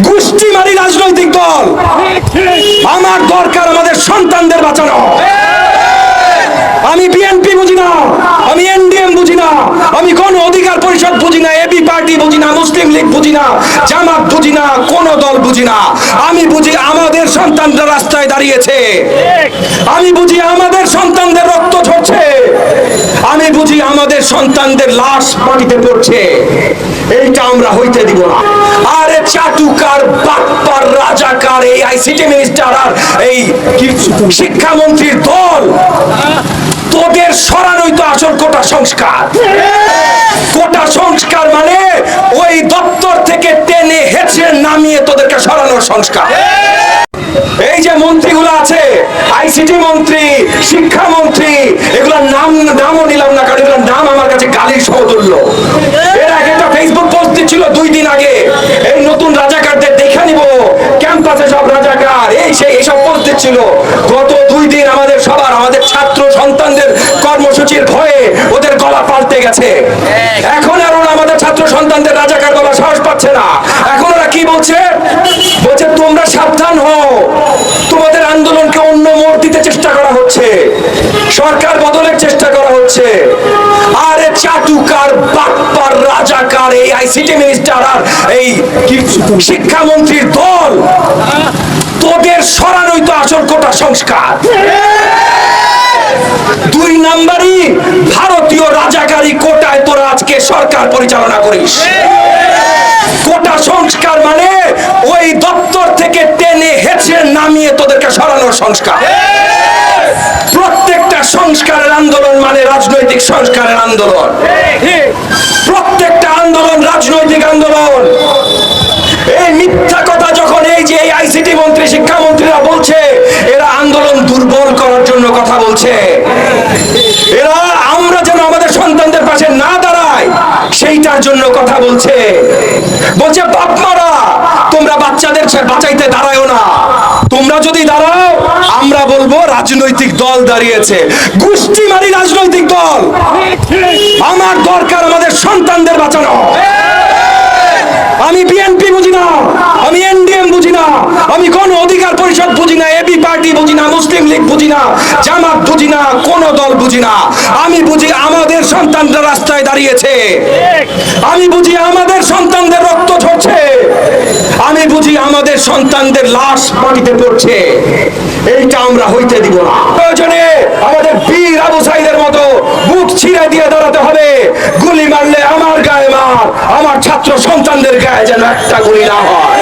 গোষ্ঠীমারি রাজনৈতিক দল। আমার দরকার আমাদের সন্তানদের বাঁচানো। আমি বিএনপি বুঝি না, আমি এনডিএম বুঝি না, আমি গণ অধিকার পরিষদ বুঝি না, এবি পার্টি বুঝি না, মুসলিম লীগ বুঝি না, জামাত বুঝি না, কোন দল বুঝি না। আমি বুঝি আমাদের সন্তানরা রাস্তায় দাঁড়িয়েছে, আমি বুঝি আমাদের সন্তানদের রক্ত ঝরছে, আমি বুঝি আমাদের সন্তানদের লাশ মাটিতে পড়ছে। এইটা আমরা হইতে দিব না। আরে চাটুকার বাটপার রাজাকার এই আইসিটি মিনিস্টার আর এই শিক্ষামন্ত্রীর দল, তোদের সরানোই তো আসল কোটা সংস্কার। কোটা সংস্কার মানে ওই দপ্তর থেকে টেনে হেঁচড়ে নামিয়ে তোদেরকে সরানোর সংস্কার। এই যে মন্ত্রীগুলো আছে, আইসিটি মন্ত্রী, শিক্ষামন্ত্রী, এগুলোর নামও নিলাম না, কারণ এগুলোর নাম আমার কাছে গালির সমতুল্য। এর আগে একটা ফেসবুক পোস্ট দিচ্ছিল 2 দিন আগে, এই নতুন রাজাকারদের দেখা নিব, ক্যাম্পাসে সব রাজাকার, এই সেই এইসব পোস্ট দিচ্ছিল। গত 2 দিন আমাদের সবার, আমাদের ছাত্র সন্তানদের কর্মসূচির ভয়ে ওদের গলা পাল্টে গেছে। এখন আর ওরা আমাদের ছাত্র সন্তানদের রাজাকার বলা সাহস পাচ্ছে না। এখন ওরা কি বলছে? বলছে তোমরা সাবধান হও, তোমাদের আন্দোলনকে অন্য মোড় দিতে চেষ্টা করা হচ্ছে, সরকার বদলের চেষ্টা করা হচ্ছে। আরে চাটুকার বাটপার রাজাকার এই আইসিটি মিনিস্টার আর এই শিক্ষামন্ত্রীর দল, তোদের সরানোই তো আসল কোটা সংস্কার। 2 নাম্বারই ভারতীয় রাজাকারী কোটায় তোরা আজকে সরকার পরিচালনা করিস। কোটা সংস্কার মানে ওই দপ্তর থেকে টেনে হেঁচড়ে নামিয়ে তোদেরকে সরানোর সংস্কার। প্রত্যেকটা সংস্কারের আন্দোলন মানে রাজনৈতিক সংস্কারের আন্দোলন। প্রত্যেকটা আন্দোলন রাজনৈতিক আন্দোলন। এই মিথ্যা কথা যখন এই যে আইসিটি মন্ত্রী, শিক্ষামন্ত্রীরা বলছে, এরা আন্দোলন দুর্বল করার জন্য কথা বলছে। এরা আমরা যেন আমাদের সন্তানদের পাশে না দাঁড়াই সেইটার জন্য কথা বলছে। বলছে বাপ মারা তোমরা বাচ্চাদের বাঁচাইতে দাঁড়ায়ও না, তোমরা যদি দাঁড়াও আমরা বলবো রাজনৈতিক দল দাঁড়িয়েছে। গোষ্ঠীমারি রাজনৈতিক দল। আমার দরকার আমাদের সন্তানদের বাঁচানো। আমি বিএনপি বুঝি না, আমি এনডিএম বুঝি না, আমি গণ অধিকার পরিষদ বুঝি না, এবি পার্টি বুঝি না, মুসলিম লীগ বুঝি না, জামাত বুঝি না, কোন দল বুঝি না। আমি বুঝি আমাদের সন্তানরা রাস্তায় দাঁড়িয়েছে, আমি বুঝি আমাদের সন্তানদের রক্ত ঝরছে, আমি বুঝি আমাদের সন্তানদের লাশ মাটিতে পড়ছে। এইটা আমরা হইতে দিব না। প্রয়োজনে আমাদের বীর আবু সাইদের মতো বুক ছিঁড়ে দিয়ে দাঁড়াতে হবে। গুলি মারলে আমার গায়ে মার, আমার ছাত্র সন্তানদের গায়ে যেন একটা গুলি না হয়।